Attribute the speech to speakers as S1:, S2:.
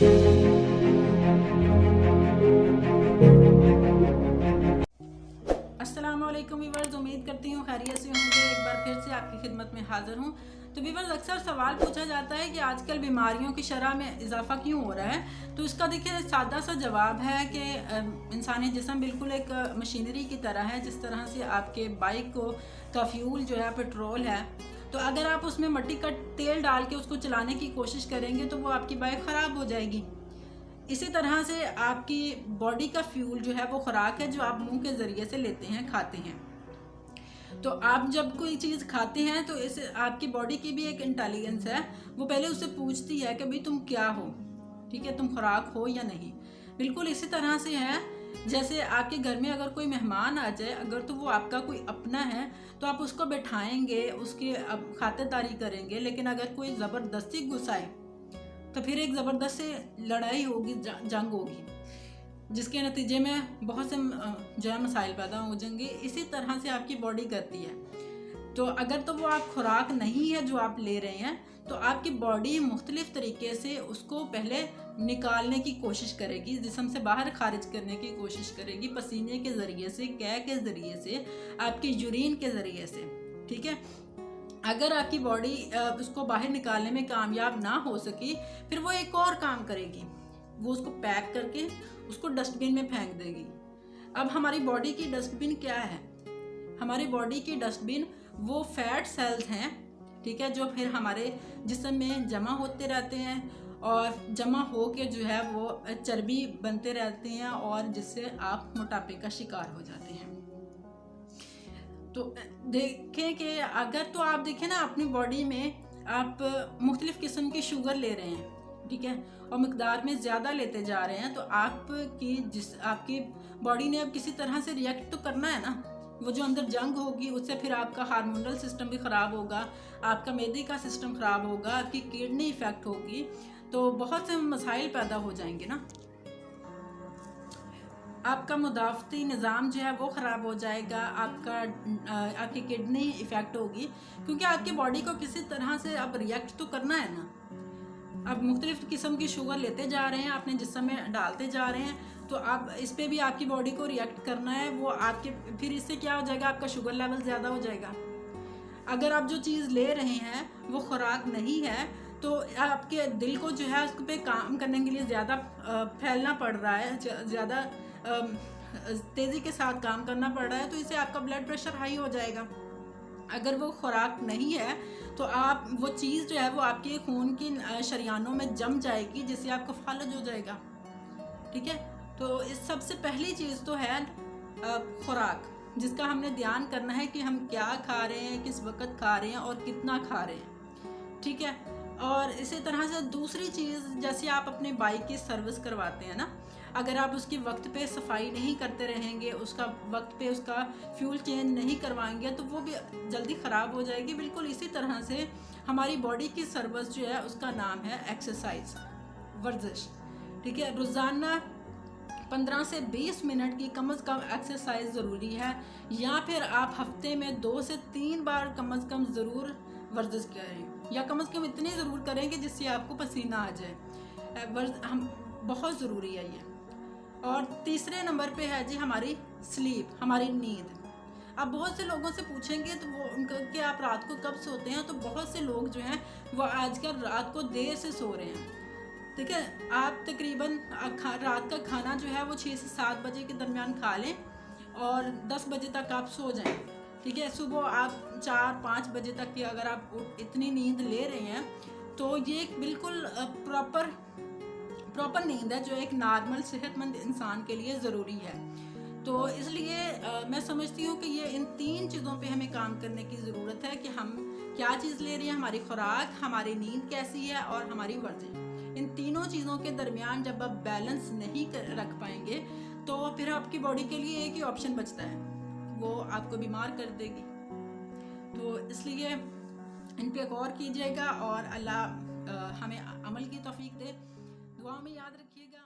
S1: अस्सलाम वालेकुम व्यूअर्स, उम्मीद करती हूँ खैरियत से होंगे। एक बार फिर से आपकी खिदमत में हाजिर हूँ। तो व्यूअर्स, अक्सर सवाल पूछा जाता है कि आजकल बीमारियों की शरह में इजाफा क्यों हो रहा है। तो इसका देखिए सादा सा जवाब है कि इंसानी जिस्म बिल्कुल एक मशीनरी की तरह है। जिस तरह से आपके बाइक का फ्यूल जो है पेट्रोल है, तो अगर आप उसमें मिट्टी का तेल डाल के उसको चलाने की कोशिश करेंगे तो वो आपकी बाइक ख़राब हो जाएगी। इसी तरह से आपकी बॉडी का फ्यूल जो है वो खुराक है जो आप मुंह के ज़रिए से लेते हैं, खाते हैं। तो आप जब कोई चीज़ खाते हैं तो इस आपकी बॉडी की भी एक इंटेलिजेंस है, वो पहले उससे पूछती है कि भाई तुम क्या हो, ठीक है, तुम खुराक हो या नहीं। बिल्कुल इसी तरह से है जैसे आपके घर में अगर कोई मेहमान आ जाए, अगर तो वो आपका कोई अपना है तो आप उसको बैठाएंगे, उसकी अब खातिरदारी करेंगे। लेकिन अगर कोई ज़बरदस्ती घुसाए तो फिर एक ज़बरदस्त से लड़ाई होगी, जंग होगी, जिसके नतीजे में बहुत से जो है मसाइल पैदा हो जाएंगे। इसी तरह से आपकी बॉडी करती है। तो अगर तो वो आप खुराक नहीं है जो आप ले रहे हैं, तो आपकी बॉडी मुख्तलिफ तरीके से उसको पहले निकालने की कोशिश करेगी, जिस्म से बाहर खारिज करने की कोशिश करेगी, पसीने के ज़रिए से, कै के ज़रिए से, आपकी यूरिन के ज़रिए से, ठीक है। अगर आपकी बॉडी उसको बाहर निकालने में कामयाब ना हो सकी, फिर वो एक और काम करेगी, वो उसको पैक करके उसको डस्टबिन में फेंक देगी। अब हमारी बॉडी की डस्टबिन क्या है? हमारी बॉडी की डस्टबिन वो फैट सेल्स हैं, ठीक है, जो फिर हमारे जिस्म में जमा होते रहते हैं और जमा हो के जो है वो चर्बी बनते रहते हैं और जिससे आप मोटापे का शिकार हो जाते हैं। तो देखें कि अगर तो आप देखें ना अपनी बॉडी में आप मुख्तलिफ़ किस्म की शुगर ले रहे हैं, ठीक है, और मकदार में ज़्यादा लेते जा रहे हैं, तो आपकी बॉडी ने अब किसी तरह से रिएक्ट तो करना है ना। वो जो अंदर जंग होगी उससे फिर आपका हार्मोनल सिस्टम भी ख़राब होगा, आपका मैदे का सिस्टम ख़राब होगा, आपकी किडनी इफ़ेक्ट होगी, तो बहुत से मसाइल पैदा हो जाएंगे ना। आपका मुदाफ़ती निज़ाम जो है वो ख़राब हो जाएगा, आपकी किडनी इफ़ेक्ट होगी, क्योंकि आपकी बॉडी को किसी तरह से अब रिएक्ट तो करना है ना। अब मुख्तलिफ़ किस्म की शुगर लेते जा रहे हैं, अपने जिस्म में डालते जा रहे हैं, तो आप इस पर भी आपकी बॉडी को रिएक्ट करना है। वो आपके फिर इससे क्या हो जाएगा, आपका शुगर लेवल ज़्यादा हो जाएगा। अगर आप जो चीज़ ले रहे हैं वो खुराक नहीं है, तो आपके दिल को जो है उस पर काम करने के लिए ज़्यादा फैलना पड़ रहा है, ज़्यादा तेज़ी के साथ काम करना पड़ रहा है, तो इससे आपका ब्लड प्रेशर हाई हो जाएगा। अगर वो खुराक नहीं है तो आप वो चीज़ जो है वो आपके खून की शरियानों में जम जाएगी, जिससे आपका फालज हो जाएगा, ठीक है। तो इस सबसे पहली चीज़ तो है खुराक, जिसका हमने ध्यान करना है कि हम क्या खा रहे हैं, किस वक्त खा रहे हैं और कितना खा रहे हैं, ठीक है। और इसी तरह से दूसरी चीज़, जैसे आप अपने बाइक की सर्विस करवाते हैं ना, अगर आप उसकी वक्त पे सफाई नहीं करते रहेंगे, उसका वक्त पे उसका फ्यूल चेंज नहीं करवाएंगे, तो वो भी जल्दी ख़राब हो जाएगी। बिल्कुल इसी तरह से हमारी बॉडी की सर्विस जो है उसका नाम है एक्सरसाइज, वर्जिश, ठीक है। रोज़ाना 15 से 20 मिनट की कम से कम एक्सरसाइज ज़रूरी है, या फिर आप हफ्ते में 2 से 3 बार कम से कम ज़रूर वर्जिश करें, या कम से कम इतनी ज़रूर करें कि जिससे आपको पसीना आ जाए। हम बहुत ज़रूरी है ये। और तीसरे नंबर पे है जी हमारी स्लीप, हमारी नींद। आप बहुत से लोगों से पूछेंगे तो वो उनका कि आप रात को कब सोते हैं, तो बहुत से लोग जो हैं वो आजकल रात को देर से सो रहे हैं, ठीक है। आप तकरीबन रात का खाना जो है वो 6 से 7 बजे के दरमियान खा लें और 10 बजे तक आप सो जाएं, ठीक है। सुबह आप 4-5 बजे तक की अगर आप इतनी नींद ले रहे हैं, तो ये बिल्कुल प्रॉपर नींद है जो एक नॉर्मल सेहतमंद इंसान के लिए ज़रूरी है। तो इसलिए मैं समझती हूँ कि ये इन 3 चीज़ों पे हमें काम करने की ज़रूरत है कि हम क्या चीज़ ले रहे हैं, हमारी खुराक, हमारी नींद कैसी है और हमारी वर्जिश। इन तीनों चीज़ों के दरमियान जब आप बैलेंस नहीं रख पाएंगे, तो फिर आपकी बॉडी के लिए एक ही ऑप्शन बचता है, वो आपको बीमार कर देगी। तो इसलिए इन पे गौर कीजिएगा और अल्लाह हमें अमल की तौफीक दे। दुआ में याद रखिएगा।